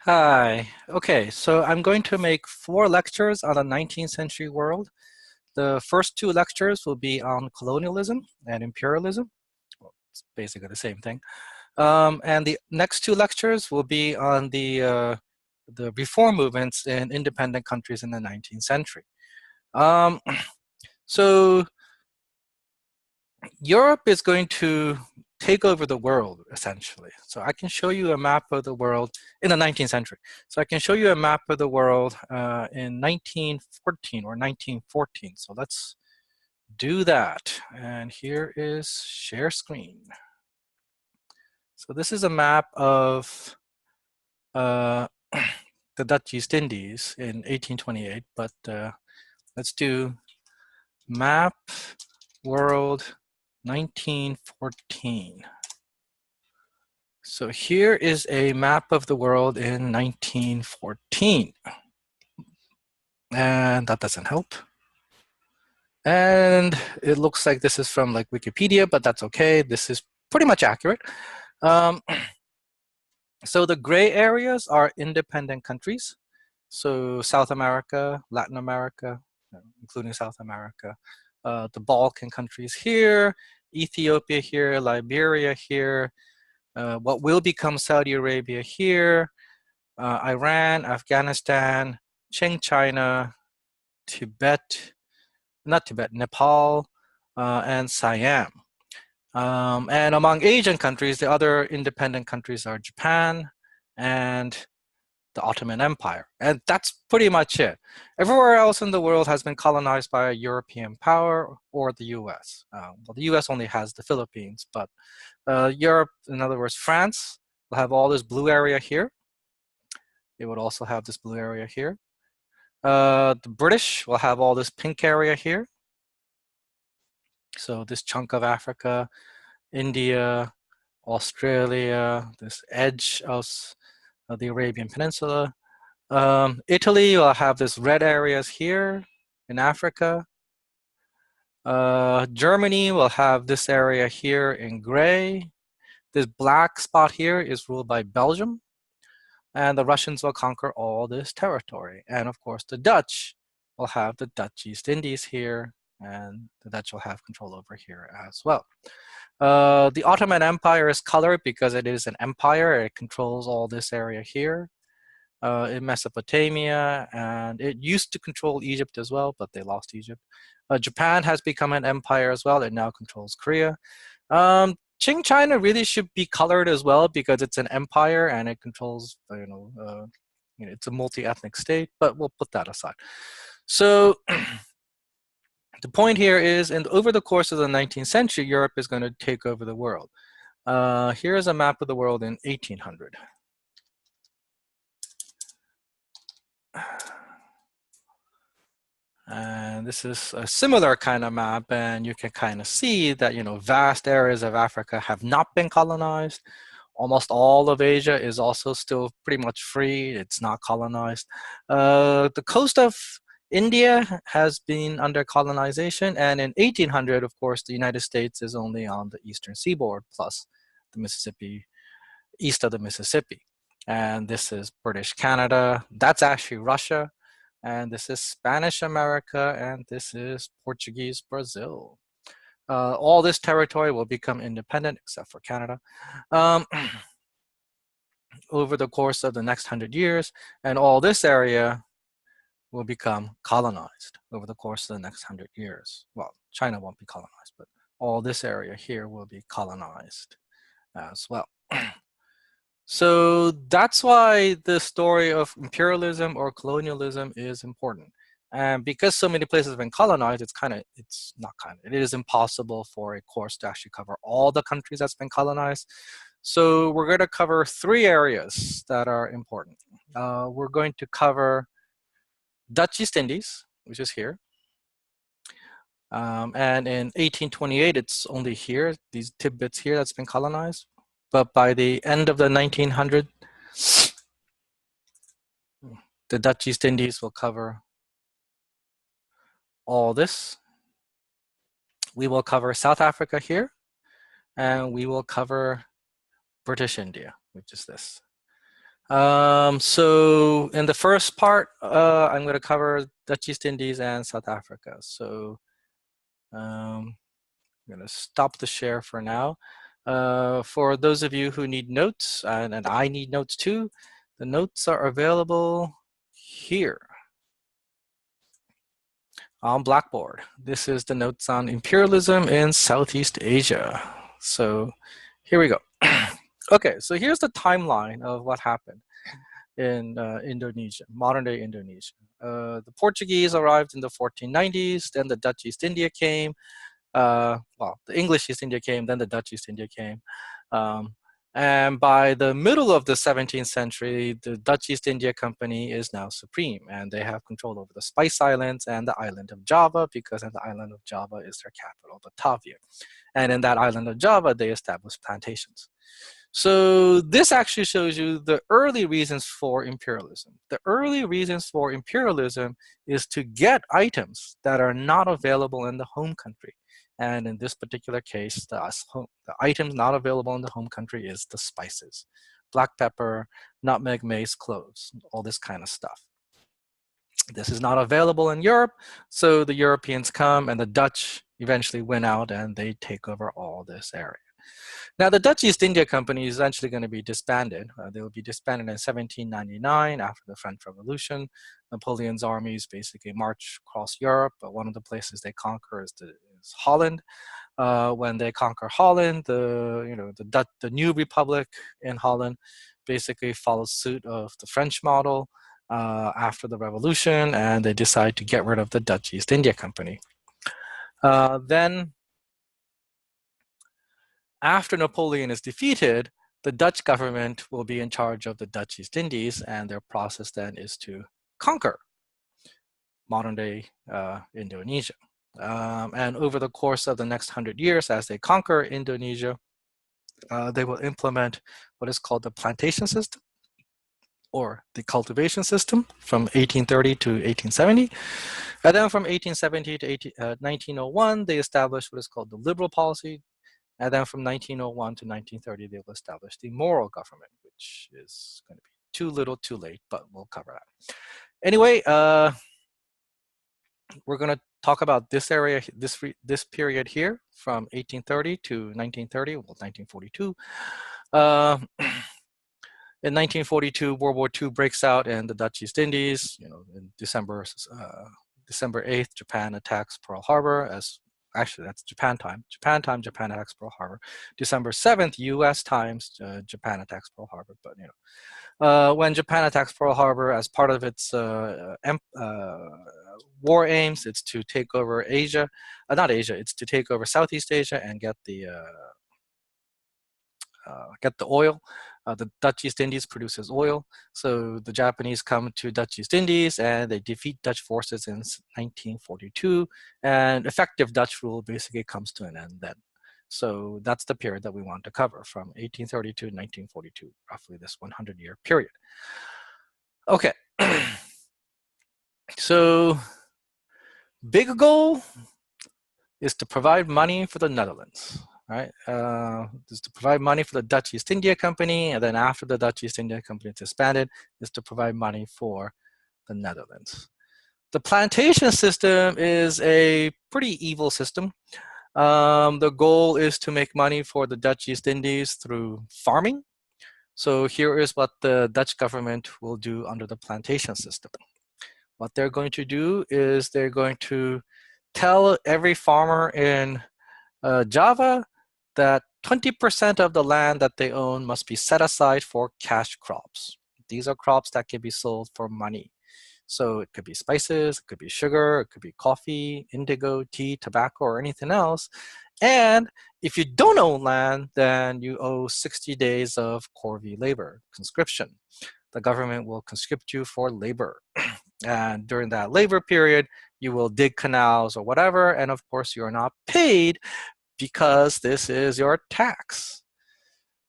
Hi. Okay, so I'm going to make 4 lectures on the 19th century world. The first 2 lectures will be on colonialism and imperialism. Well, it's basically the same thing. And the next 2 lectures will be on the reform movements in independent countries in the 19th century. Um, so Europe is going to take over the world, essentially. So I can show you a map of the world in the 19th century. So I can show you a map of the world in 1914 or 1914. So let's do that. And here is share screen. So this is a map of uh, the Dutch East Indies in 1828, but let's do map world 1914. So here is a map of the world in 1914. And that doesn't help. And it looks like this is from like Wikipedia, but that's okay. This is pretty much accurate. So the gray areas are independent countries. So South America, Latin America, including South America, the Balkan countries here, Ethiopia here, Liberia here, what will become Saudi Arabia here, Iran, Afghanistan, Qing China, Tibet, not Tibet, Nepal, and Siam. And among Asian countries, the other independent countries are Japan and the Ottoman Empire. And that's pretty much it. Everywhere else in the world has been colonized by a European power or the US. Well, the US only has the Philippines, but Europe, in other words, France, will have all this blue area here. It would also have this blue area here. The British will have all this pink area here. So this chunk of Africa, India, Australia, this edge of the Arabian Peninsula. Italy will have this red areas here in Africa. Germany will have this area here in gray. This black spot here is ruled by Belgium. And the Russians will conquer all this territory. And of course, the Dutch will have the Dutch East Indies here, and the Dutch will have control over here as well. The Ottoman Empire is colored because it is an empire. It controls all this area here in Mesopotamia, and it used to control Egypt as well, but they lost Egypt. Japan has become an empire as well. It now controls Korea. Qing China really should be colored as well because it's an empire and it controls, it's a multi-ethnic state, but we'll put that aside. So the point here is, and over the course of the 19th century, Europe is going to take over the world. Here's a map of the world in 1800. And this is a similar kind of map, and you can kind of see that, vast areas of Africa have not been colonized. Almost all of Asia is also still pretty much free. It's not colonized. The coast of India has been under colonization, and in 1800, of course, the United States is only on the eastern seaboard, plus the Mississippi, east of the Mississippi. And this is British Canada. That's actually Russia. And this is Spanish America, and this is Portuguese Brazil. All this territory will become independent, except for Canada, over the course of the next 100 years. And all this area will become colonized over the course of the next 100 years. Well, China won't be colonized, but all this area here will be colonized as well. So that's why the story of imperialism or colonialism is important. And because so many places have been colonized, it is impossible for a course to actually cover all the countries that's been colonized. So we're going to cover 3 areas that are important. We're going to cover Dutch East Indies, which is here. And in 1828, it's only here, these tidbits here that's been colonized. But by the end of the 1900s, the Dutch East Indies will cover all this. We will cover South Africa here, and we will cover British India, which is this. So in the first part, I'm going to cover Dutch East Indies and South Africa. So I'm going to stop the share for now. For those of you who need notes, and I need notes too, the notes are available here on Blackboard. This is the notes on imperialism in Southeast Asia. So here we go. Okay, so here's the timeline of what happened in Indonesia, modern day Indonesia. The Portuguese arrived in the 1490s, then the Dutch East India came. Well, the English East India came, then the Dutch East India came. And by the middle of the 17th century, the Dutch East India Company is now supreme, and they have control over the Spice Islands and the island of Java, because the island of Java is their capital, Batavia. And in that island of Java, they established plantations. So this actually shows you the early reasons for imperialism. The early reasons for imperialism is to get items that are not available in the home country. And in this particular case, the items not available in the home country is the spices. Black pepper, nutmeg, mace, cloves, all this kind of stuff. This is not available in Europe, so the Europeans come and the Dutch eventually win out and they take over all this area. Now, the Dutch East India Company is eventually going to be disbanded. They will be disbanded in 1799 after the French Revolution. Napoleon's armies basically march across Europe, but one of the places they conquer is Holland. When they conquer Holland, the new republic in Holland basically follows suit of the French model after the revolution, and they decide to get rid of the Dutch East India Company. Then, after Napoleon is defeated, the Dutch government will be in charge of the Dutch East Indies, and their process then is to conquer modern-day Indonesia. And over the course of the next 100 years, as they conquer Indonesia, they will implement what is called the plantation system, or the cultivation system, from 1830 to 1870. And then from 1870 to 1901, they established what is called the liberal policy. And then from 1901 to 1930, they will establish the moral government, which is going to be too little, too late, but we'll cover that. Anyway, we're going to talk about this area, this period here, from 1830 to 1930, well, 1942. In 1942, World War II breaks out in the Dutch East Indies. In December 8th, Japan attacks Pearl Harbor. Actually, that's Japan time. Japan attacks Pearl Harbor. December 7th, U.S. times, Japan attacks Pearl Harbor. But when Japan attacks Pearl Harbor, as part of its war aims, it's to take over Asia. Not Asia. It's to take over Southeast Asia and get the oil. The Dutch East Indies produces oil, so the Japanese come to Dutch East Indies and they defeat Dutch forces in 1942, and effective Dutch rule basically comes to an end then. So that's the period that we want to cover, from 1830 to 1942, roughly this 100-year period. Okay, so big goal is to provide money for the Netherlands. Right, is to provide money for the Dutch East India Company, and then after the Dutch East India Company is disbanded, is to provide money for the Netherlands. The plantation system is a pretty evil system. The goal is to make money for the Dutch East Indies through farming. So here is what the Dutch government will do under the plantation system. What they're going to do is they're going to tell every farmer in Java that 20% of the land that they own must be set aside for cash crops. These are crops that can be sold for money. So it could be spices, it could be sugar, it could be coffee, indigo, tea, tobacco, or anything else. And if you don't own land, then you owe 60 days of corvée labor, conscription. The government will conscript you for labor. And during that labor period, you will dig canals or whatever, and of course you're not paid, because this is your tax.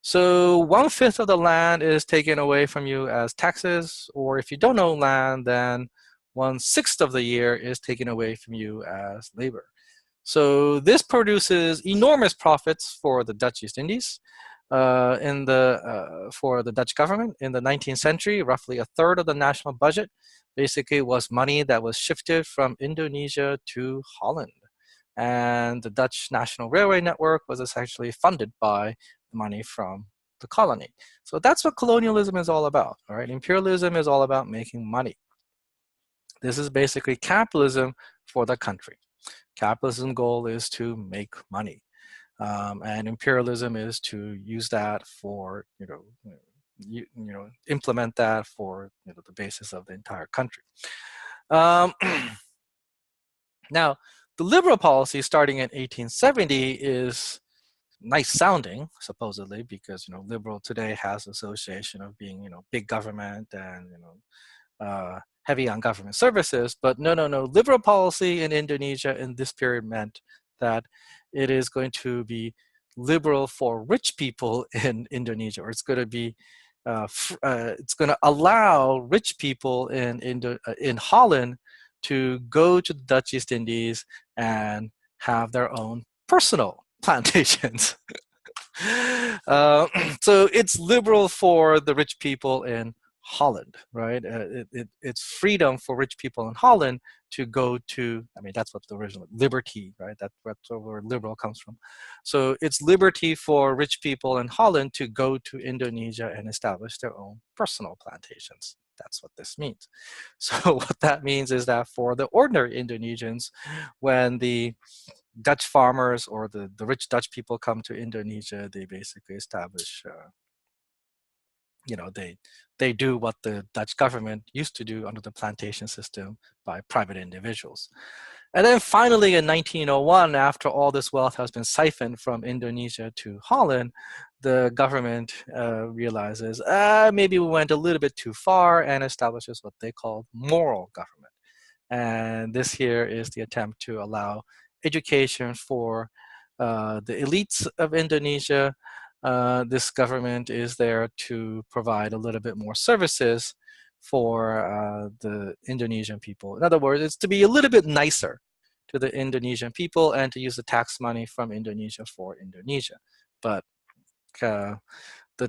So 1/5 of the land is taken away from you as taxes, or if you don't own land, then 1/6 of the year is taken away from you as labor. So this produces enormous profits for the Dutch East Indies. for the Dutch government in the 19th century. Roughly a third of the national budget basically was money that was shifted from Indonesia to Holland. And the Dutch National Railway Network was essentially funded by money from the colony. So that's what colonialism is all about, all right? Imperialism is all about making money. This is basically capitalism for the country. Capitalism goal is to make money. And imperialism is to use that for, implement that for the basis of the entire country. Now, the liberal policy starting in 1870 is nice sounding, supposedly, because liberal today has association of being big government and heavy on government services. But no. Liberal policy in Indonesia in this period meant that it is going to be liberal for rich people in Indonesia, or it's going to be it's going to allow rich people in Holland to go to the Dutch East Indies and have their own personal plantations. So it's liberal for the rich people in Holland, right? It's freedom for rich people in Holland to go to, that's what the original liberty, right? That's where liberal comes from. So it's liberty for rich people in Holland to go to Indonesia and establish their own personal plantations. That's what this means. So what that means is that for the ordinary Indonesians, when the Dutch farmers or the rich Dutch people come to Indonesia, they basically establish they do what the Dutch government used to do under the plantation system by private individuals. And then finally in 1901, after all this wealth has been siphoned from Indonesia to Holland, the government realizes maybe we went a little bit too far and establishes what they call moral government. And this here is the attempt to allow education for the elites of Indonesia. This government is there to provide a little bit more services for the Indonesian people. In other words, it's to be a little bit nicer to the Indonesian people and to use the tax money from Indonesia for Indonesia. But the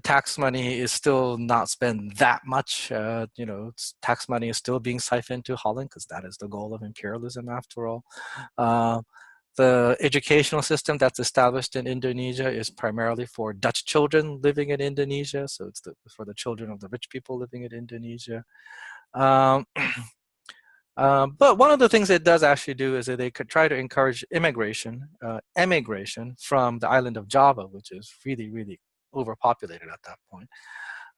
tax money is still not spent that much. Tax money is still being siphoned to Holland because that is the goal of imperialism after all. The educational system that's established in Indonesia is primarily for Dutch children living in Indonesia. So it's for the children of the rich people living in Indonesia. But one of the things it does actually do is that they could try to encourage emigration from the island of Java, which is really, really overpopulated at that point.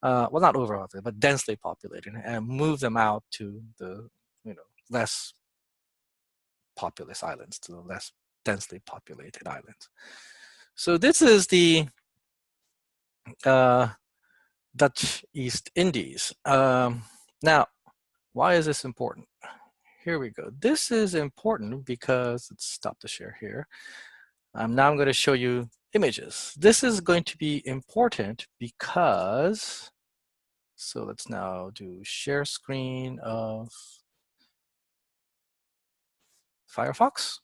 Well, not overpopulated, but densely populated, and move them out to the less populous islands, to the less densely populated islands. So this is the Dutch East Indies. Now, why is this important? Here we go. This is important because, let's stop the share here. Now I'm going to show you images. This is going to be important because, so let's now do share screen of Firefox,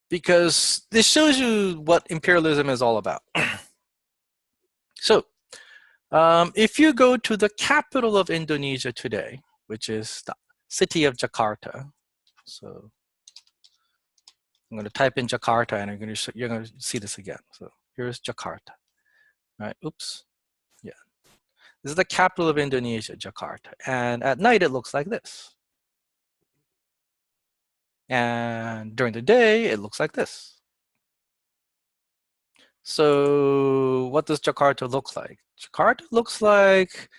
because this shows you what imperialism is all about. So if you go to the capital of Indonesia today, which is the city of Jakarta, so I'm going to type in Jakarta and you're going to see this again. So here's Jakarta. All right, oops. Yeah. This is the capital of Indonesia, Jakarta. And at night, it looks like this. And during the day, it looks like this. So what does Jakarta look like? Jakarta looks like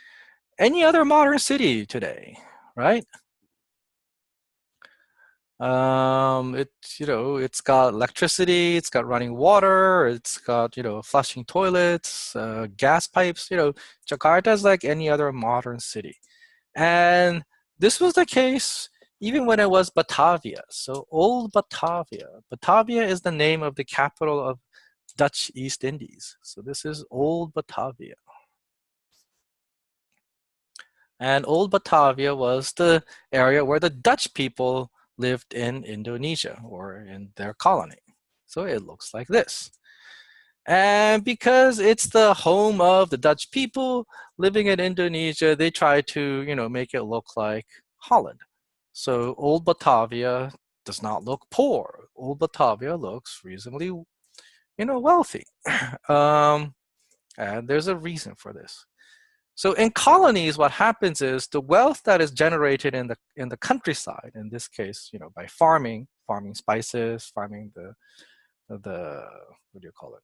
any other modern city today, right? It's got electricity, it's got running water, it's got, flushing toilets, gas pipes, Jakarta is like any other modern city. And this was the case even when it was Batavia. So old Batavia. Batavia is the name of the capital of Dutch East Indies. So this is old Batavia. And old Batavia was the area where the Dutch people lived in Indonesia or in their colony. So it looks like this. And because it's the home of the Dutch people living in Indonesia, they try to, make it look like Holland. So Old Batavia does not look poor. Old Batavia looks reasonably, wealthy. um, and there's a reason for this. So in colonies, what happens is the wealth that is generated in the countryside, in this case, by farming spices, farming the what do you call it?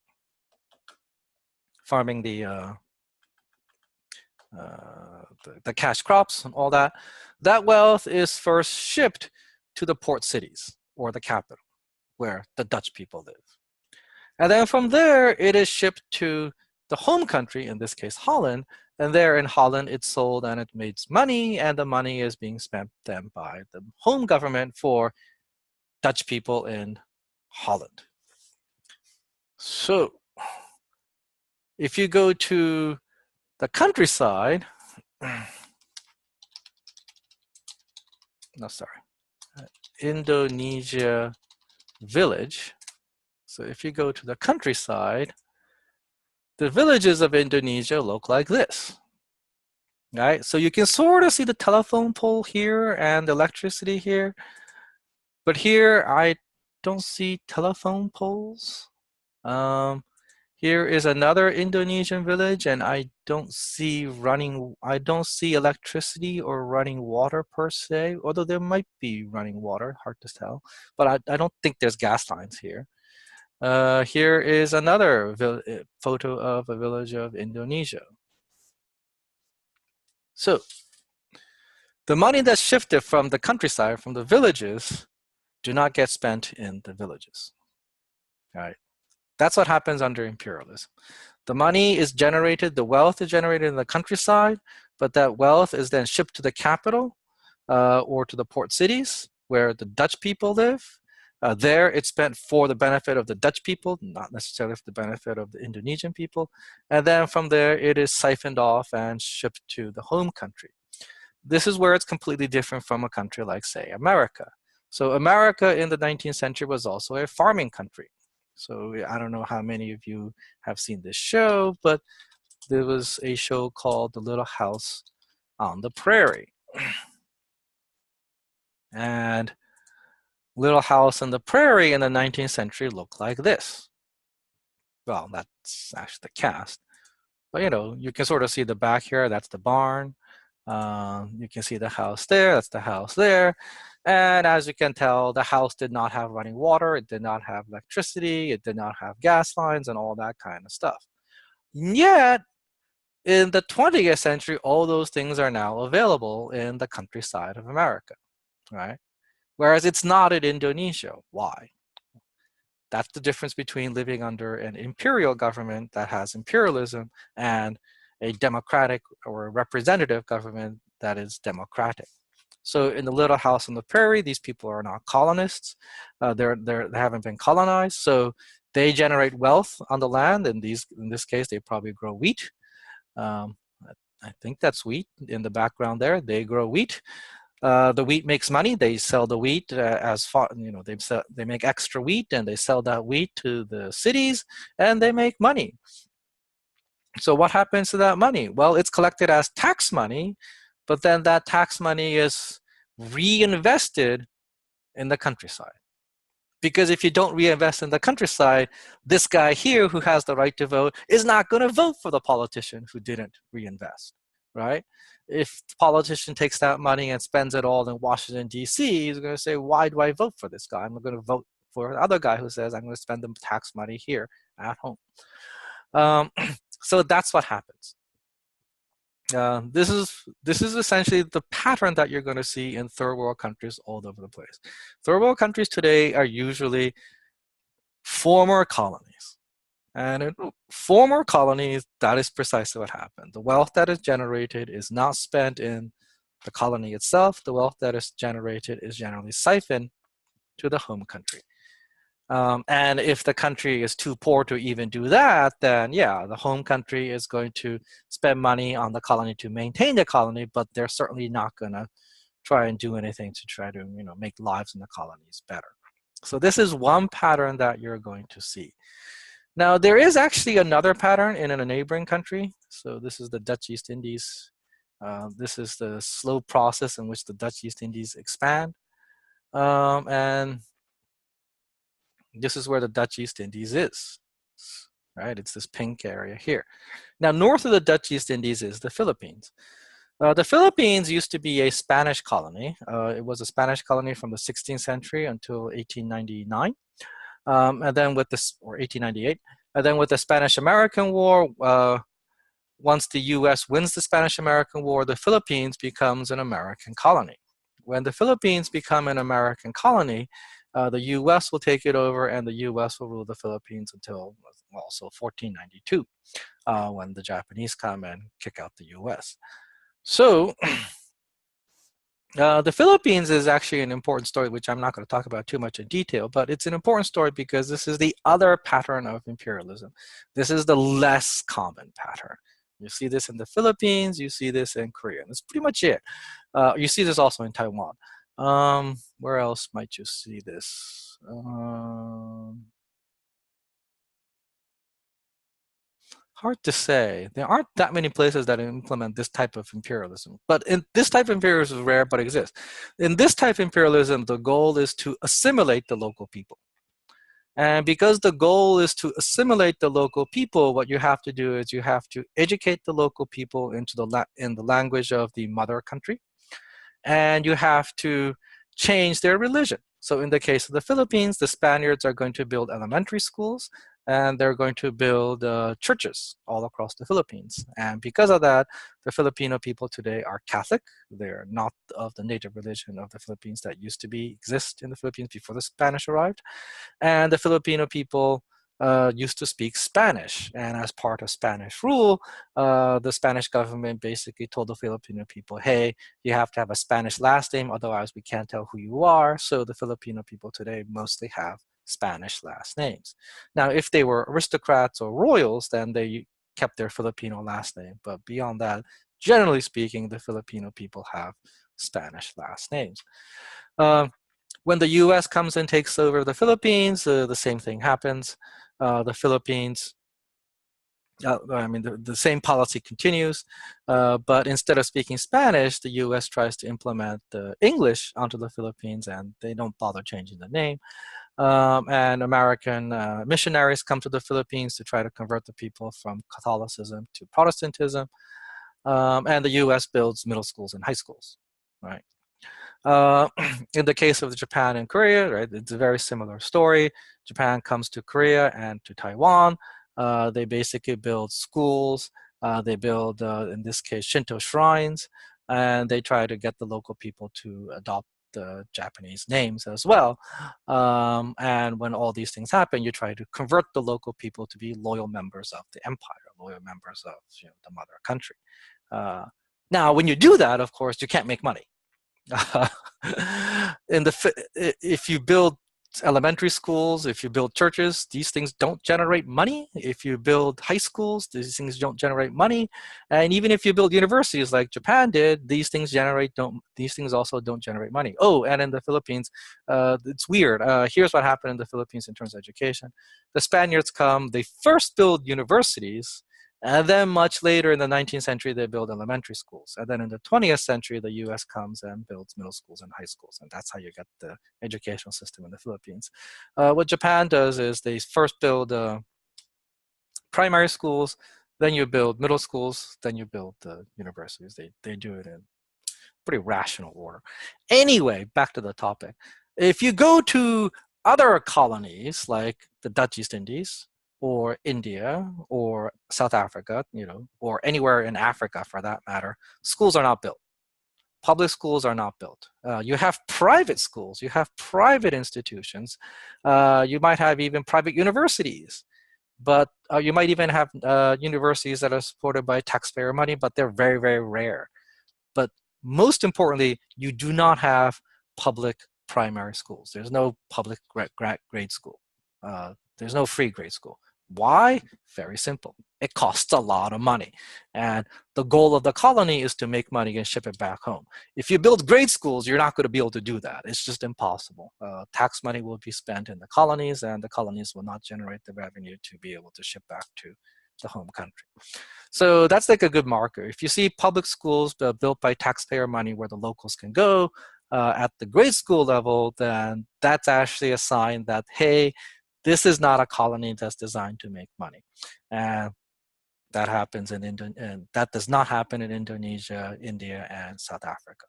Farming the cash crops and all that. That wealth is first shipped to the port cities or the capital, where the Dutch people live. And then from there, it is shipped to the home country, in this case, Holland. And there in Holland, it's sold and it makes money, and the money is being spent then by the home government for Dutch people in Holland. So if you go to the countryside, no, sorry, Indonesia village. So if you go to the countryside, the villages of Indonesia look like this. Right? So you can sort of see the telephone pole here and the electricity here. But here I don't see telephone poles. Here is another Indonesian village, and I don't see electricity or running water per se, although there might be running water, hard to tell. But I don't think there's gas lines here. Here is another photo of a village of Indonesia. So the money that's shifted from the countryside, from the villages, do not get spent in the villages. All right. That's what happens under imperialism. The money is generated, the wealth is generated in the countryside, but that wealth is then shipped to the capital or to the port cities where the Dutch people live. There it's spent for the benefit of the Dutch people, not necessarily for the benefit of the Indonesian people. And then from there, it is siphoned off and shipped to the home country. This is where it's completely different from a country like, say, America. So America in the 19th century was also a farming country. So I don't know how many of you have seen this show, but there was a show called The Little House on the Prairie. And Little House on the Prairie in the 19th century looked like this. Well, that's actually the cast. But you can sort of see the back here, that's the barn. You can see the house there, that's the house there. And as you can tell, the house did not have running water, it did not have electricity, it did not have gas lines and all that kind of stuff. Yet, in the 20th century, all those things are now available in the countryside of America, right? Whereas it's not in Indonesia. Why? That's the difference between living under an imperial government that has imperialism and a democratic or representative government that is democratic. So in the Little House on the Prairie, these people are not colonists. They haven't been colonized. So they generate wealth on the land. In this case, they probably grow wheat. I think that's wheat in the background there. They grow wheat. The wheat makes money. They sell the wheat they make extra wheat and they sell that wheat to the cities and they make money. So what happens to that money? Well, it's collected as tax money, but then that tax money is reinvested in the countryside. Because if you don't reinvest in the countryside, this guy here who has the right to vote is not going to vote for the politician who didn't reinvest, right? If the politician takes that money and spends it all in Washington, D.C., he's going to say, why do I vote for this guy? I'm going to vote for another guy who says, I'm going to spend the tax money here at home. So that's what happens. This is essentially the pattern that you're going to see in third world countries all over the place. Third world countries today are usually former colonies. And in former colonies, that is precisely what happened. The wealth that is generated is not spent in the colony itself. The wealth that is generated is generally siphoned to the home country. And if the country is too poor to even do that, then yeah, the home country is going to spend money on the colony to maintain the colony, but they're certainly not going to try and do anything to try to make lives in the colonies better. So this is one pattern that you're going to see. Now, there is actually another pattern in a neighboring country. So this is the Dutch East Indies. This is the slow process in which the Dutch East Indies expand. And this is where the Dutch East Indies is, right? It's this pink area here. Now, north of the Dutch East Indies is the Philippines. The Philippines used to be a Spanish colony. It was a Spanish colony from the 16th century until 1899. And then with this, or 1898, and then with the Spanish-American War, once the US wins the Spanish-American War, the Philippines becomes an American colony. When the Philippines become an American colony, the US will take it over and the US will rule the Philippines until also 1492, when the Japanese come and kick out the US. So the Philippines is actually an important story, which I'm not going to talk about too much in detail, but it's an important story because this is the other pattern of imperialism. This is the less common pattern. You see this in the Philippines, you see this in Korea. That's pretty much it. You see this also in Taiwan. Where else might you see this? Hard to say. There aren't that many places that implement this type of imperialism. But this type of imperialism is rare, but exists. In this type of imperialism, the goal is to assimilate the local people. And because the goal is to assimilate the local people, what you have to do is you have to educate the local people in the language of the mother country. And you have to change their religion. So in the case of the Philippines, the Spaniards are going to build elementary schools and they're going to build churches all across the Philippines. And because of that, the Filipino people today are Catholic. They're not of the native religion of the Philippines that used to exist in the Philippines before the Spanish arrived. And the Filipino people used to speak Spanish. And as part of Spanish rule, the Spanish government basically told the Filipino people, hey, you have to have a Spanish last name, otherwise we can't tell who you are. So the Filipino people today mostly have Spanish last names. Now, if they were aristocrats or royals, then they kept their Filipino last name. But beyond that, generally speaking, the Filipino people have Spanish last names. When the US comes and takes over the Philippines, the same thing happens. The Philippines, the same policy continues, but instead of speaking Spanish, the US tries to implement English onto the Philippines, and they don't bother changing the name. And American missionaries come to the Philippines to try to convert the people from Catholicism to Protestantism. And the US builds middle schools and high schools, right? In the case of Japan and Korea, right, it's a very similar story. Japan comes to Korea and to Taiwan. They basically build schools. They build, in this case, Shinto shrines, and they try to get the local people to adopt the Japanese names as well. And when all these things happen, you try to convert the local people to be loyal members of the empire, loyal members of the mother country. Now, when you do that, of course, you can't make money. If you build elementary schools, if you build churches, these things don't generate money. If you build high schools, these things don't generate money. And even if you build universities like Japan did, these things also don't generate money. Oh, and in the Philippines, it's weird. Here's what happened in the Philippines in terms of education. The Spaniards come, they first build universities, and then much later in the 19th century, they build elementary schools. And then in the 20th century, the US comes and builds middle schools and high schools. And that's how you get the educational system in the Philippines. What Japan does is they first build primary schools, then you build middle schools, then you build the universities. They do it in pretty rational order. Anyway, back to the topic. If you go to other colonies like the Dutch East Indies, or India, or South Africa, or anywhere in Africa for that matter, schools are not built. Public schools are not built. You have private schools, you have private institutions, you might have even private universities, but you might even have universities that are supported by taxpayer money, but they're very, very rare. But most importantly, you do not have public primary schools. There's no public grade school. There's no free grade school. Why? Very simple. It costs a lot of money. And the goal of the colony is to make money and ship it back home. If you build grade schools, you're not going to be able to do that. It's just impossible. Tax money will be spent in the colonies, and the colonies will not generate the revenue to be able to ship back to the home country. So that's like a good marker. If you see public schools built by taxpayer money where the locals can go at the grade school level, then that's actually a sign that, hey, this is not a colony that's designed to make money. And that happens in and that does not happen in Indonesia, India, and South Africa.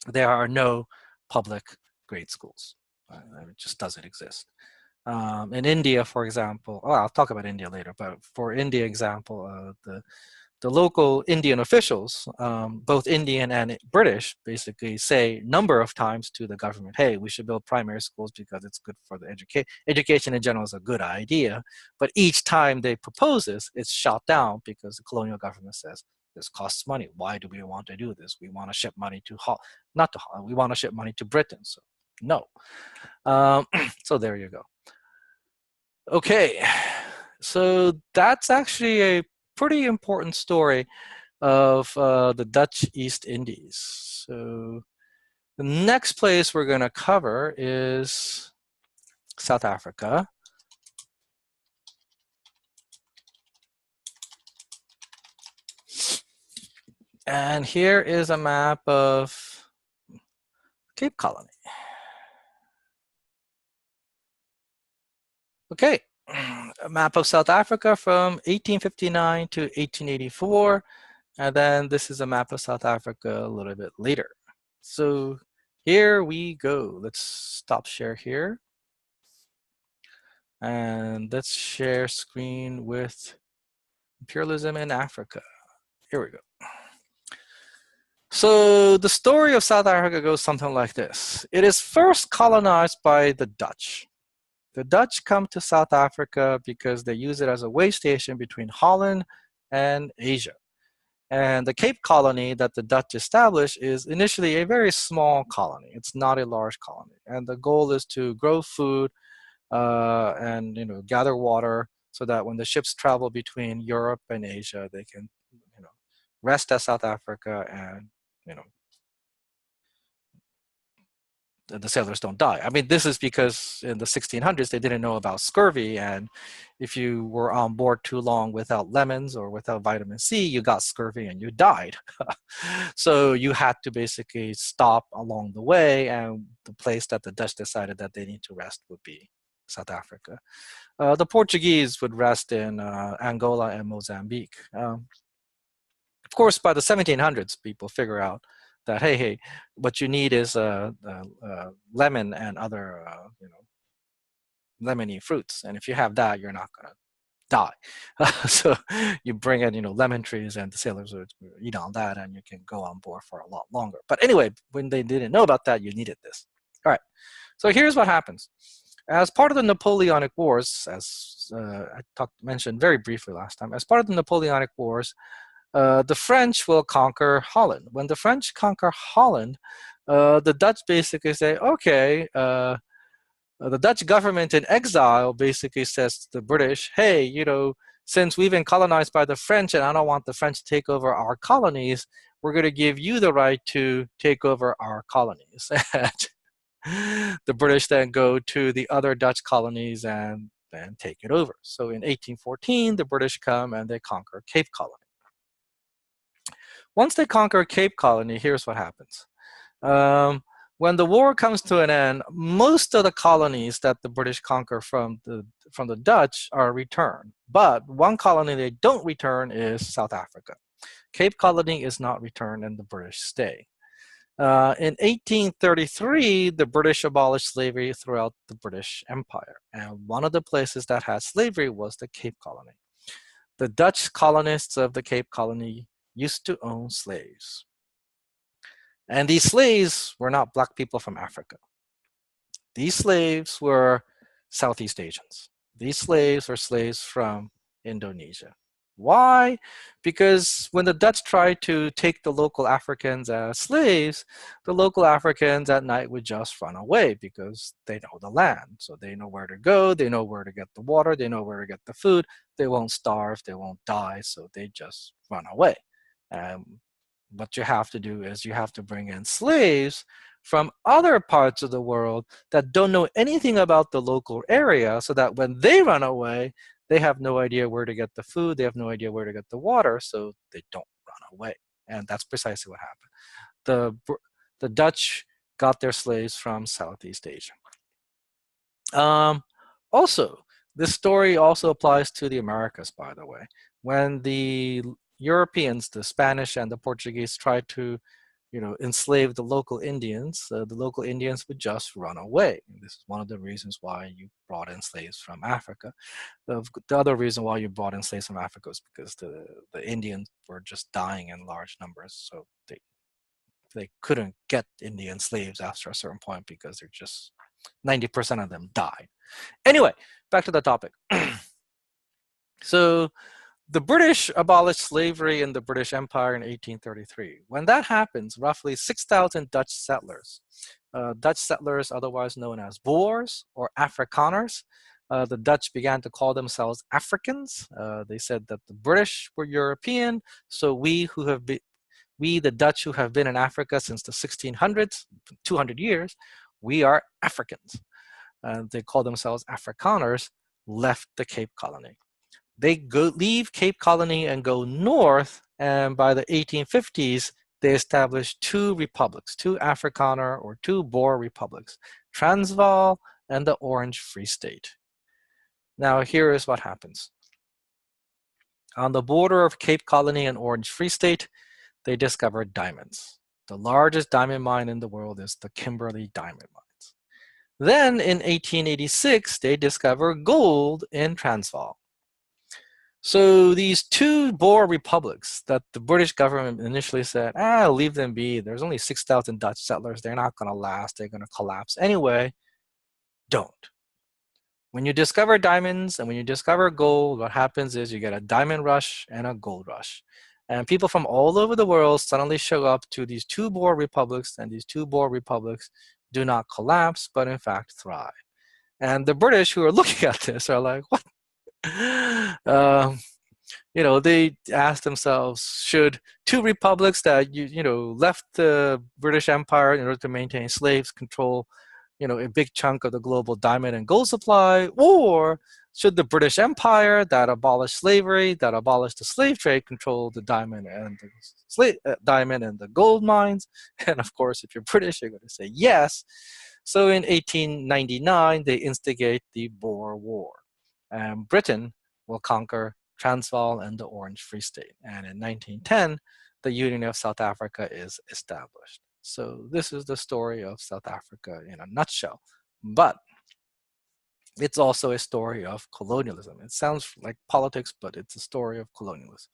There are no public grade schools. It just doesn't exist. In India, for example, I'll talk about India later, but for India example, the local Indian officials, both Indian and British, basically say number of times to the government, hey, we should build primary schools because it's good for the education in general is a good idea. But each time they propose this, it's shot down because the colonial government says, this costs money. Why do we want to do this? We want to ship money to not to Holland. We want to ship money to Britain. So no. So there you go. Okay, so that's actually a pretty important story of the Dutch East Indies. So the next place we're going to cover is South Africa. And here is a map of Cape Colony. Okay, a map of South Africa from 1859 to 1884. And then this is a map of South Africa a little bit later. So here we go. Let's stop share here. And let's share screen with imperialism in Africa. Here we go. So the story of South Africa goes something like this. It is first colonized by the Dutch. The Dutch come to South Africa because they use it as a way station between Holland and Asia. And the Cape Colony that the Dutch established is initially a very small colony. It's not a large colony. And the goal is to grow food and gather water so that when the ships travel between Europe and Asia, they can rest at South Africa and the sailors don't die. I mean, this is because in the 1600s, they didn't know about scurvy. And if you were on board too long without lemons or without vitamin C, you got scurvy and you died. So you had to basically stop along the way. And the place that the Dutch decided that they need to rest would be South Africa. The Portuguese would rest in Angola and Mozambique. Of course, by the 1700s, people figure out that, hey, what you need is lemon and other, lemony fruits. And if you have that, you're not going to die. So you bring in, lemon trees, and the sailors would eat on that, and you can go on board for a lot longer. But anyway, when they didn't know about that, you needed this. All right. So here's what happens. As part of the Napoleonic Wars, as I mentioned very briefly last time, as part of the Napoleonic Wars, the French will conquer Holland. When the French conquer Holland, the Dutch basically say, okay, the Dutch government in exile basically says to the British, hey, since we've been colonized by the French and I don't want the French to take over our colonies, we're going to give you the right to take over our colonies. The British then go to the other Dutch colonies and then take it over. So in 1814, the British come and they conquer Cape Colony. Once they conquer Cape Colony, here's what happens. When the war comes to an end, most of the colonies that the British conquer from the Dutch are returned. But one colony they don't return is South Africa. Cape Colony is not returned and the British stay. In 1833, the British abolished slavery throughout the British Empire. And one of the places that had slavery was the Cape Colony. The Dutch colonists of the Cape Colony used to own slaves. And these slaves were not black people from Africa. These slaves were Southeast Asians. These slaves were slaves from Indonesia. Why? Because when the Dutch tried to take the local Africans as slaves, the local Africans at night would just run away because they know the land. So they know where to go, they know where to get the water, they know where to get the food. They won't starve, they won't die, so they just run away. What you have to do is you have to bring in slaves from other parts of the world that don't know anything about the local area so that when they run away, they have no idea where to get the food, they have no idea where to get the water, so they don't run away. And that's precisely what happened. The Dutch got their slaves from Southeast Asia. Also, this story also applies to the Americas, by the way. When the Europeans, the Spanish and the Portuguese, tried to enslave the local Indians would just run away. This is one of the reasons why you brought in slaves from Africa. The other reason why you brought in slaves from Africa is because the Indians were just dying in large numbers. So they couldn't get Indian slaves after a certain point because they're just 90% of them died. Anyway, back to the topic. So the British abolished slavery in the British Empire in 1833. When that happens, roughly 6,000 Dutch settlers, otherwise known as Boers or Afrikaners, the Dutch began to call themselves Africans. They said that the British were European, so we, the Dutch who have been in Africa since the 1600s, 200 years, we are Africans. They call themselves Afrikaners, left the Cape Colony. They leave Cape Colony and go north, and by the 1850s, they established two republics, two Afrikaner or two Boer republics, Transvaal and the Orange Free State. Now here is what happens. On the border of Cape Colony and Orange Free State, they discovered diamonds. The largest diamond mine in the world is the Kimberley Diamond Mines. Then in 1886, they discover gold in Transvaal. So these two Boer republics that the British government initially said, leave them be. There's only 6,000 Dutch settlers. They're not going to last. They're going to collapse anyway. Don't. When you discover diamonds and when you discover gold, what happens is you get a diamond rush and a gold rush. And people from all over the world suddenly show up to these two Boer republics, and these two Boer republics do not collapse, but in fact thrive. And the British who are looking at this are like, what? They asked themselves, should two republics that left the British Empire in order to maintain slaves control a big chunk of the global diamond and gold supply, or should the British Empire that abolished slavery, that abolished the slave trade, control the diamond and the gold mines? And of course, if you're British, you're going to say yes. So in 1899, they instigate the Boer War. And Britain will conquer Transvaal and the Orange Free State. And in 1910, the Union of South Africa is established. So this is the story of South Africa in a nutshell. But it's also a story of colonialism. It sounds like politics, but it's a story of colonialism.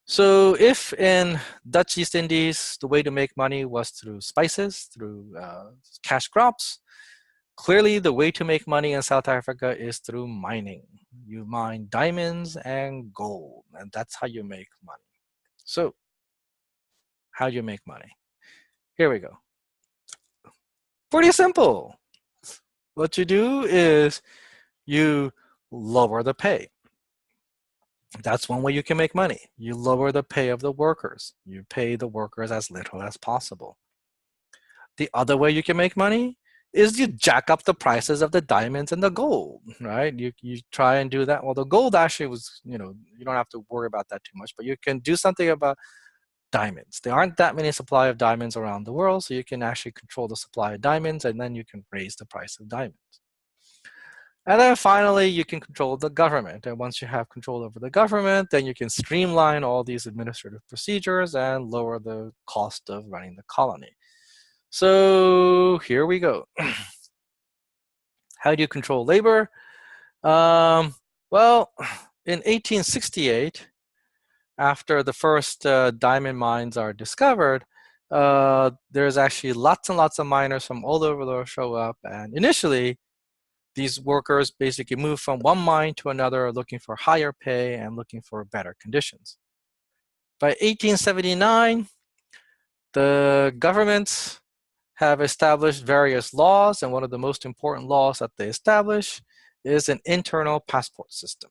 So if in Dutch East Indies, the way to make money was through spices, through cash crops, clearly the way to make money in South Africa is through mining. You mine diamonds and gold, and that's how you make money. So how do you make money? Here we go. Pretty simple. What you do is you lower the pay. That's one way you can make money. You lower the pay of the workers. You pay the workers as little as possible. The other way you can make money is you jack up the prices of the diamonds and the gold, right? You try and do that. Well, the gold actually was, you don't have to worry about that too much, but you can do something about diamonds. There aren't that many supply of diamonds around the world, so you can actually control the supply of diamonds, and then you can raise the price of diamonds. And then finally, you can control the government. And once you have control over the government, then you can streamline all these administrative procedures and lower the cost of running the colony. So here we go. How do you control labor? Well, in 1868, after the first diamond mines are discovered, there's actually lots and lots of miners from all over the world show up. And initially, these workers basically move from one mine to another looking for higher pay and looking for better conditions. By 1879, the governments have established various laws, and one of the most important laws that they establish is an internal passport system.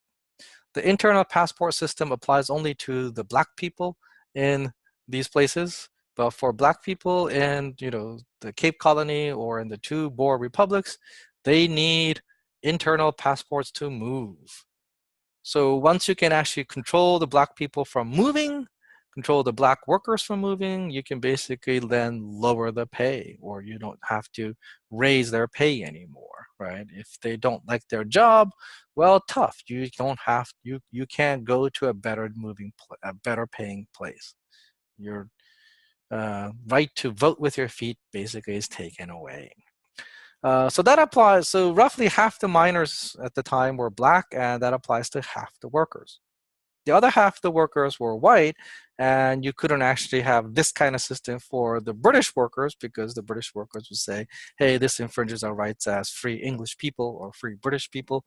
The internal passport system applies only to the black people in these places, but for black people in the Cape Colony or in the two Boer republics, they need internal passports to move. So once you can actually control the black people from moving, control the black workers from moving, you can basically then lower the pay, or you don't have to raise their pay anymore, right? If they don't like their job, well, tough. You can't go to a better paying place. Your right to vote with your feet basically is taken away. So that applies. So roughly half the miners at the time were black, and that applies to half the workers. The other half of the workers were white, and you couldn't actually have this kind of system for the British workers, because the British workers would say, hey, this infringes our rights as free English people or free British people.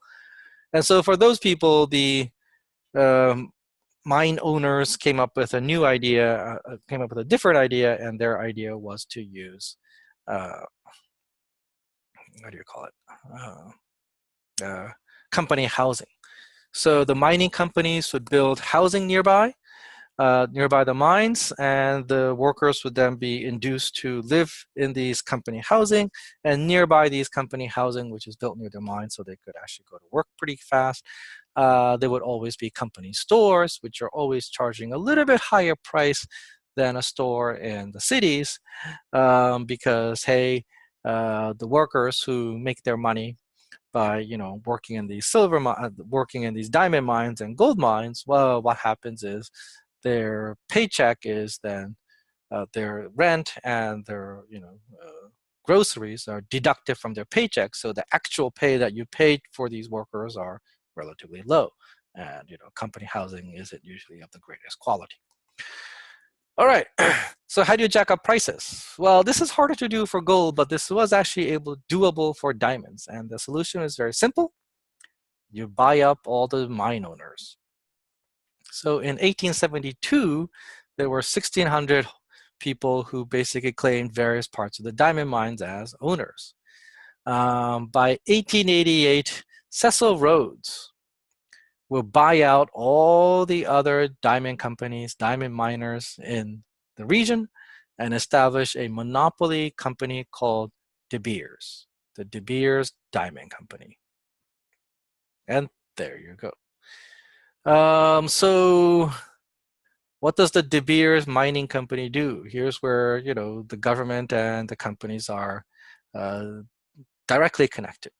And so for those people, the mine owners came up with a new idea, came up with a different idea, and their idea was to use, what do you call it? Company housing. So the mining companies would build housing nearby the mines, and the workers would then be induced to live in these company housing, and nearby these company housing, which is built near the mine so they could actually go to work pretty fast, there would always be company stores, which are always charging a little bit higher price than a store in the cities, because, hey, the workers who make their money by working in these working in these diamond mines and gold mines, well, what happens is their paycheck is then their rent and their groceries are deducted from their paycheck, so the actual pay that you paid for these workers are relatively low, and company housing isn't usually of the greatest quality. All right, so how do you jack up prices? Well, this is harder to do for gold, but this was actually doable for diamonds. And the solution is very simple. You buy up all the mine owners. So in 1872, there were 1,600 people who basically claimed various parts of the diamond mines as owners. By 1888, Cecil Rhodes will buy out all the other diamond companies, diamond miners in the region, and establish a monopoly company called De Beers, the De Beers Diamond Company. And there you go. So what does the De Beers Mining Company do? Here's where the government and the companies are directly connected.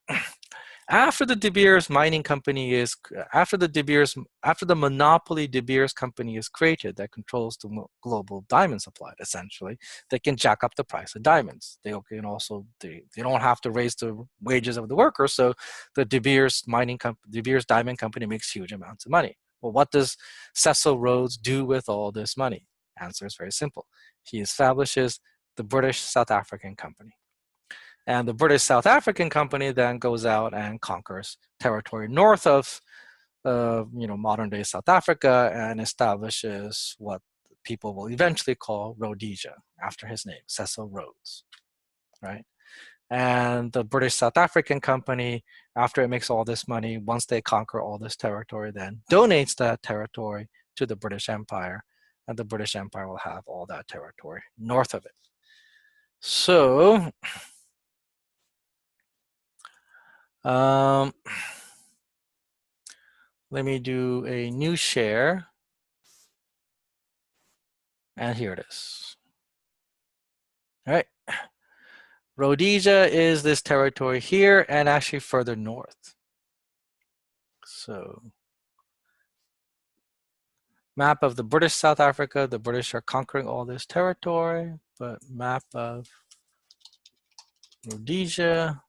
After the De Beers Mining Company after the monopoly De Beers Company is created that controls the global diamond supply, essentially, they can jack up the price of diamonds. They can also, they don't have to raise the wages of the workers, so the De Beers Diamond Company makes huge amounts of money. Well, what does Cecil Rhodes do with all this money? Answer is very simple. He establishes the British South African Company. And the British South African Company then goes out and conquers territory north of modern-day South Africa, and establishes what people will eventually call Rhodesia, after his name, Cecil Rhodes, right? And the British South African Company, after it makes all this money, once they conquer all this territory, then donates that territory to the British Empire, and the British Empire will have all that territory north of it. So let me do a new share. And here it is. All right. Rhodesia is this territory here, and actually further north. So map of the British South Africa. The British are conquering all this territory, but map of Rhodesia.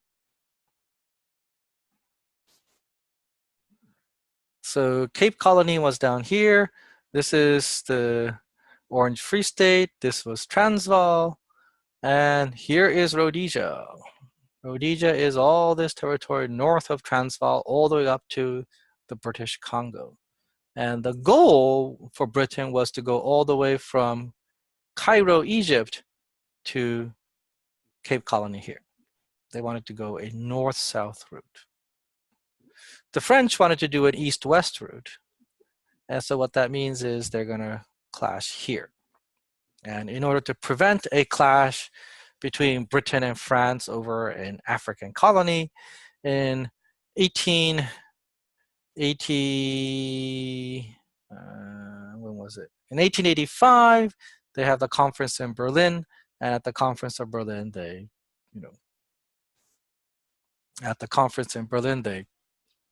So Cape Colony was down here. This is the Orange Free State. This was Transvaal. And here is Rhodesia. Rhodesia is all this territory north of Transvaal, all the way up to the British Congo. And the goal for Britain was to go all the way from Cairo, Egypt, to Cape Colony here. They wanted to go a north-south route. The French wanted to do an east-west route. And so what that means is they're going to clash here. And in order to prevent a clash between Britain and France over an African colony, in 1880, when was it? In 1885, they have the conference in Berlin, and at the conference of Berlin, they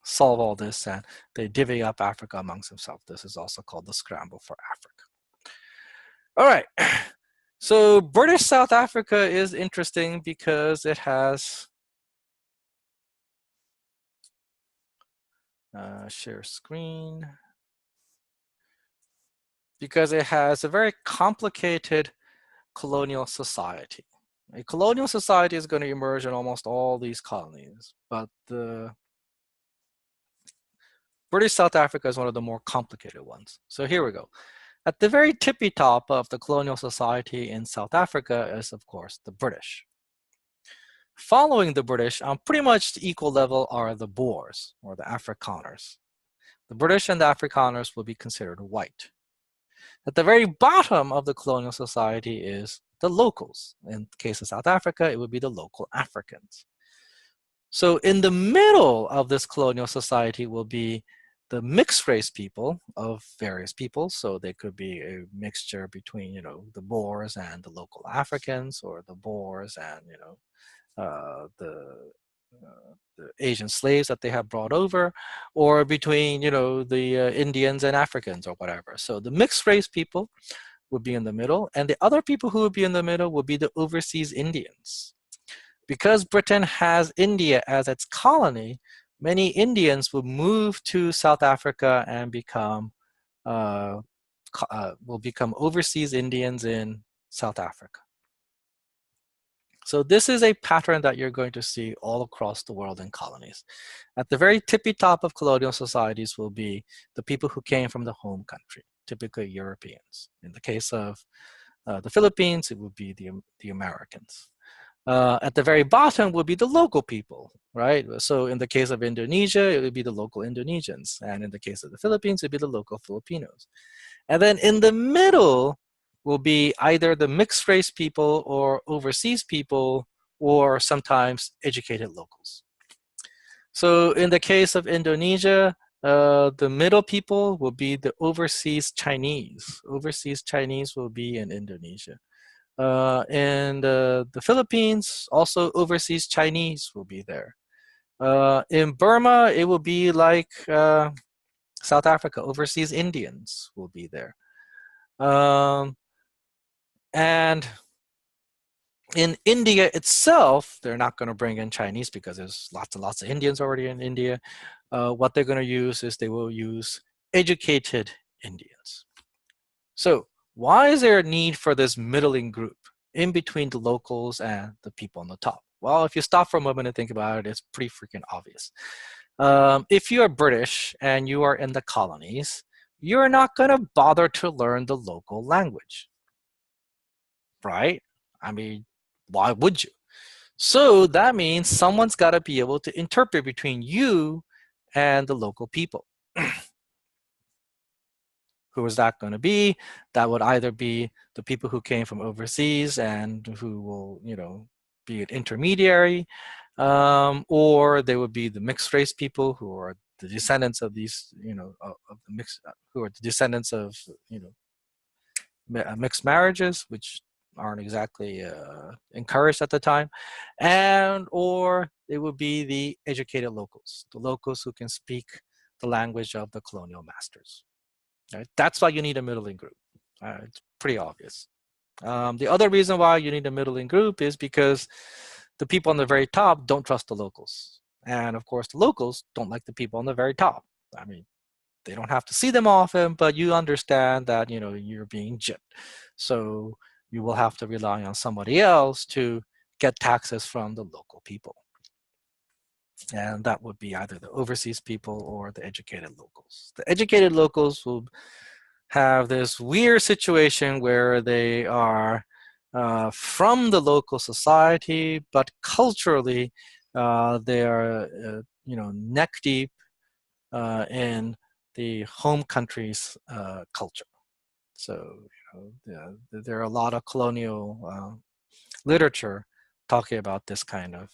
solve all this and they divvy up Africa amongst themselves. This is also called the scramble for Africa. All right, so British South Africa is interesting because it has, share screen, because it has a very complicated colonial society. A colonial society is going to emerge in almost all these colonies, but the British South Africa is one of the more complicated ones. So here we go. At the very tippy top of the colonial society in South Africa is, of course, the British. Following the British, on pretty much equal level, are the Boers, or the Afrikaners. The British and the Afrikaners will be considered white. At the very bottom of the colonial society is the locals. In the case of South Africa, it would be the local Africans. So in the middle of this colonial society will be the mixed race people of various peoples. So they could be a mixture between, the Boers and the local Africans, or the Boers and, the Asian slaves that they have brought over, or between, the Indians and Africans or whatever. So the mixed race people would be in the middle, and the other people who would be in the middle would be the overseas Indians. Because Britain has India as its colony, many Indians will move to South Africa and will become overseas Indians in South Africa. So this is a pattern that you're going to see all across the world in colonies. At the very tippy top of colonial societies will be the people who came from the home country, typically Europeans. In the case of the Philippines, it would be the Americans. At the very bottom would be the local people, right? So in the case of Indonesia, it would be the local Indonesians. And in the case of the Philippines, it would be the local Filipinos. And then in the middle will be either the mixed race people or overseas people, or sometimes educated locals. So in the case of Indonesia, the middle people will be the overseas Chinese. Overseas Chinese will be in Indonesia. And the Philippines, also overseas Chinese will be there. In Burma, it will be like South Africa, overseas Indians will be there. And in India itself, they're not going to bring in Chinese because there's lots and lots of Indians already in India. What they're going to use is they will use educated Indians. So why is there a need for this middling group in between the locals and the people on the top? Well, if you stop for a moment and think about it, it's pretty freaking obvious. If you are British and you are in the colonies, you're not going to bother to learn the local language, right? I mean, why would you? So that means someone's got to be able to interpret between you and the local people. Who is that going to be? That would either be the people who came from overseas and who will, be an intermediary, or they would be the mixed race people who are the descendants of these, of the mixed, who are the descendants of, mixed marriages, which aren't exactly encouraged at the time, or they would be the educated locals, the locals who can speak the language of the colonial masters. Right? That's why you need a middling group. It's pretty obvious. The other reason why you need a middling group is because the people on the very top don't trust the locals. And of course, the locals don't like the people on the very top. I mean, they don't have to see them often, but you understand that, you're being gypped. So you will have to rely on somebody else to get taxes from the local people. And that would be either the overseas people or the educated locals. The educated locals will have this weird situation where they are from the local society, but culturally they are, neck deep in the home country's culture. So, there are a lot of colonial literature talking about this kind of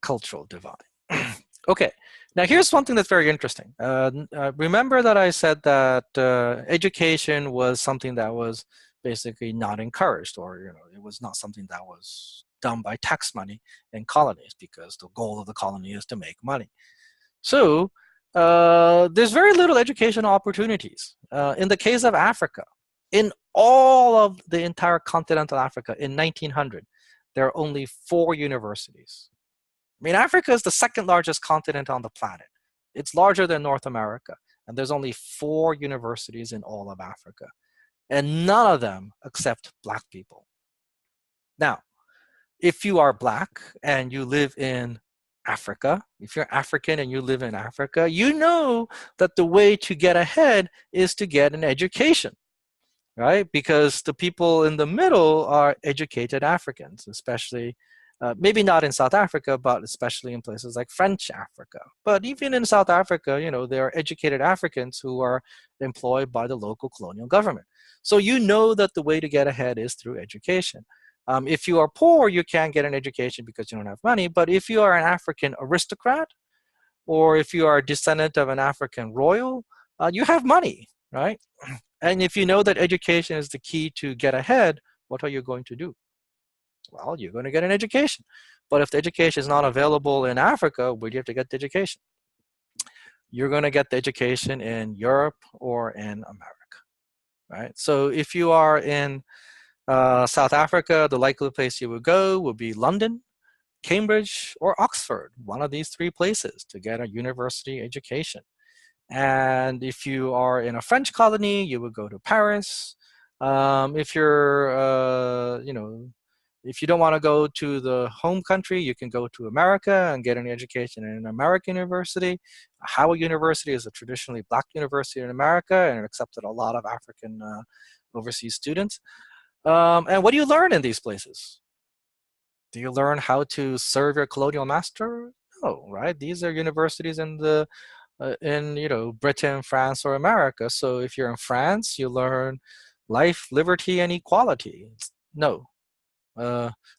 cultural divide. Okay, now here's something that's very interesting. Remember that I said that education was something that was basically not encouraged, or it was not something that was done by tax money in colonies, because the goal of the colony is to make money. So there's very little educational opportunities. In the case of Africa, in all of the entire continental Africa in 1900, there are only 4 universities. I mean, Africa is the second largest continent on the planet. It's larger than North America, and there's only 4 universities in all of Africa, and none of them accept Black people. Now, if you are Black and you live in Africa, if you're African and you live in Africa, you know that the way to get ahead is to get an education, right? Because the people in the middle are educated Africans, especially, maybe not in South Africa, but especially in places like French Africa. But even in South Africa, there are educated Africans who are employed by the local colonial government. So you know that the way to get ahead is through education. If you are poor, you can't get an education because you don't have money. But if you are an African aristocrat, or if you are a descendant of an African royal, you have money, right? And if you know that education is the key to get ahead, what are you going to do? Well, you're going to get an education. But if the education is not available in Africa, where do you have to get the education? You're going to get the education in Europe or in America, right? So if you are in South Africa, the likely place you would go would be London, Cambridge, or Oxford, one of these 3 places to get a university education. And if you are in a French colony, you would go to Paris. If you're, if you don't want to go to the home country, you can go to America and get an education in an American university. Howard University is a traditionally Black university in America, and it accepted a lot of African overseas students. And what do you learn in these places? Do you learn how to serve your colonial master? No, right? These are universities in the Britain, France, or America. So if you're in France, you learn life, liberty, and equality. No,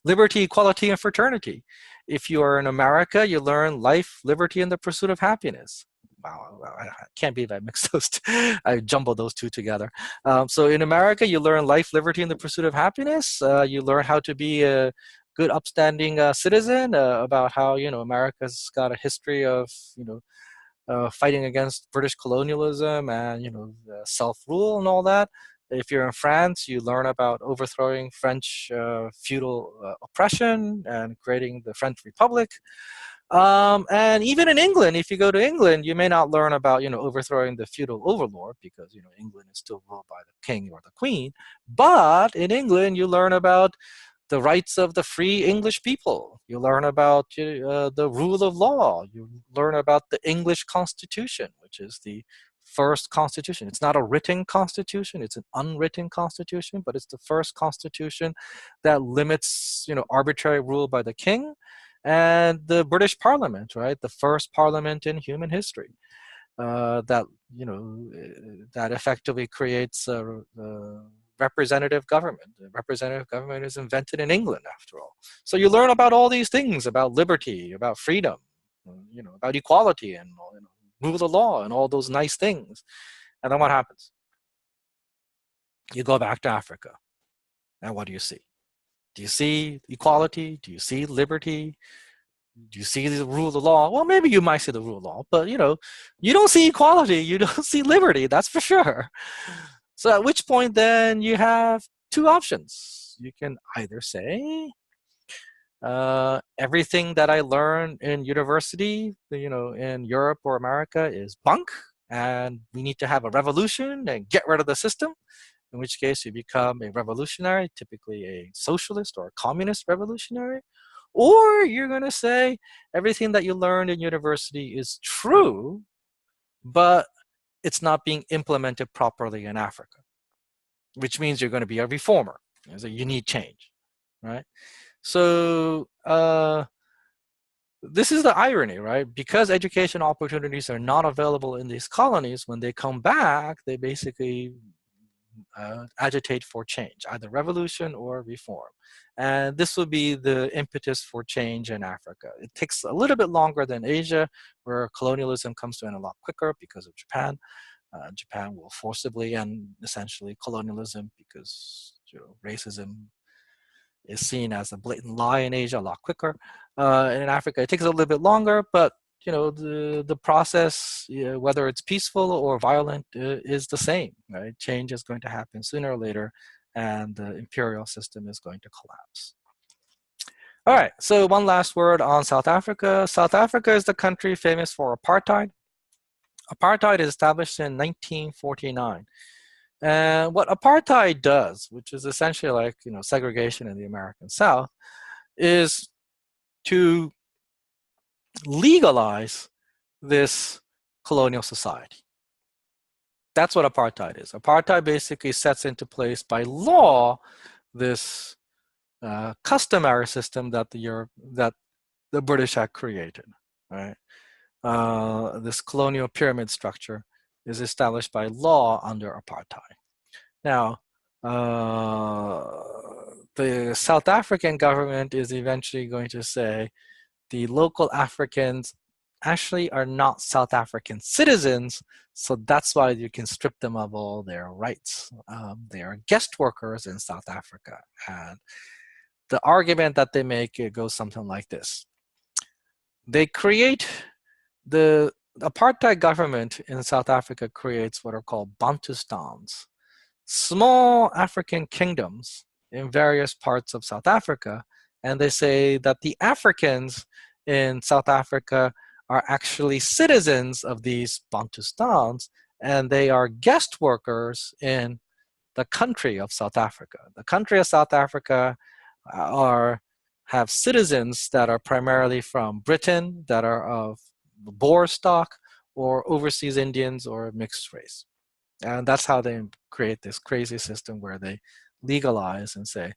liberty, equality, and fraternity. If you are in America, you learn life, liberty, and the pursuit of happiness. Wow, I can't believe I mixed those I jumbled those 2 together. So in America, you learn life, liberty, and the pursuit of happiness. You learn how to be a good, upstanding citizen, about how, America's got a history of, fighting against British colonialism and, self-rule and all that. If you're in France, you learn about overthrowing French feudal oppression and creating the French Republic. And even in England, if you go to England, you may not learn about, overthrowing the feudal overlord, because, England is still ruled by the king or the queen. But in England, you learn about the rights of the free English people. You learn about the rule of law. You learn about the English Constitution, which is the first constitution. It's not a written constitution, it's an unwritten constitution, but it's the first constitution that limits, arbitrary rule by the king. And the British Parliament, right? The first parliament in human history, that, that effectively creates a representative government. The representative government is invented in England, after all. So you learn about all these things, about liberty, about freedom, about equality, and rule of law, and all those nice things. And then what happens? You go back to Africa, and what do you see? Do you see equality? Do you see liberty? Do you see the rule of law? Well, maybe you might see the rule of law, but you don't see equality, you don't see liberty, that's for sure. So at which point then you have 2 options. You can either say, everything that I learned in university, in Europe or America is bunk, and we need to have a revolution and get rid of the system. in which case you become a revolutionary, typically a socialist or a communist revolutionary, or you're going to say everything that you learned in university is true, but it's not being implemented properly in Africa, which means you're going to be a reformer. So you need change, right? So this is the irony, right? Because education opportunities are not available in these colonies, when they come back, they basically agitate for change, either revolution or reform. And this will be the impetus for change in Africa. It takes a little bit longer than Asia, where colonialism comes to an end a lot quicker because of Japan. Japan will forcibly end essentially colonialism because racism is seen as a blatant lie in Asia a lot quicker. And in Africa, it takes a little bit longer, but the process, whether it's peaceful or violent, is the same, right? Change is going to happen sooner or later, and the imperial system is going to collapse. All right, so one last word on South Africa. South Africa is the country famous for apartheid. Apartheid is established in 1949. And what apartheid does, which is essentially like segregation in the American South, is to legalize this colonial society. That's what apartheid is. Apartheid basically sets into place by law this customary system that the British had created, right? This colonial pyramid structure is established by law under apartheid. Now, the South African government is eventually going to say the local Africans actually are not South African citizens, so that's why you can strip them of all their rights. They are guest workers in South Africa. And the argument that they make, it goes something like this. They create the apartheid government in South Africa creates what are called Bantustans, small African kingdoms in various parts of South Africa, and they say that the Africans in South Africa are actually citizens of these Bantustans, and they are guest workers in the country of South Africa. The country of South Africa have citizens that are primarily from Britain, that are of Boer stock, or overseas Indians, or mixed race. And that's how they create this crazy system where they legalize and say,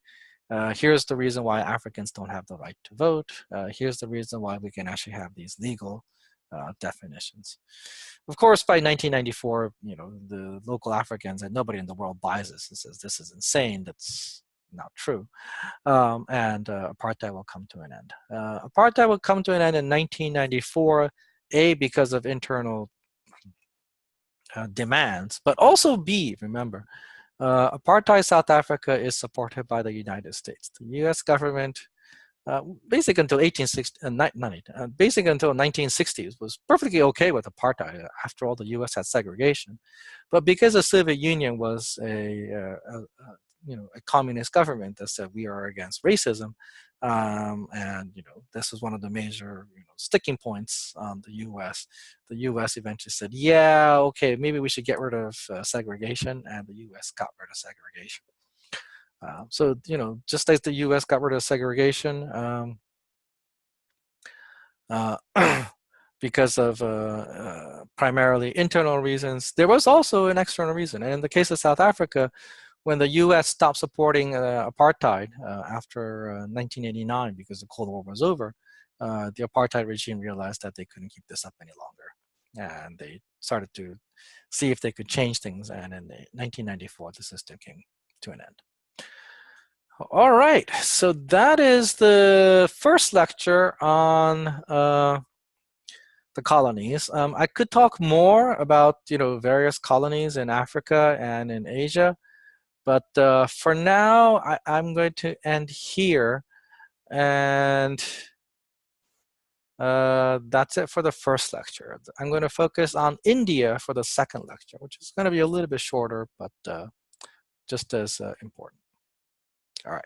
here's the reason why Africans don't have the right to vote. Here's the reason why we can actually have these legal definitions. Of course, by 1994, the local Africans, and nobody in the world buys this and says, this is insane, that's not true. And apartheid will come to an end. Apartheid will come to an end in 1994, because of internal demands, but also remember, apartheid South Africa is supported by the United States. The U.S. government, basically until 1960s, was perfectly okay with apartheid. After all, the U.S. had segregation, but because the Soviet Union was a communist government that said we are against racism, and this was one of the major sticking points on the U.S. The U.S. eventually said, yeah, okay, maybe we should get rid of segregation, and the U.S. got rid of segregation. So just as the U.S. got rid of segregation because of primarily internal reasons, there was also an external reason. And in the case of South Africa, when the U.S. stopped supporting apartheid after 1989 because the Cold War was over, the apartheid regime realized that they couldn't keep this up any longer. And they started to see if they could change things. And in 1994, the system came to an end. All right, so that is the first lecture on the colonies. I could talk more about various colonies in Africa and in Asia, but for now I'm going to end here, and that's it for the first lecture. I'm going to focus on India for the second lecture, which is going to be a little bit shorter, but just as important. All right.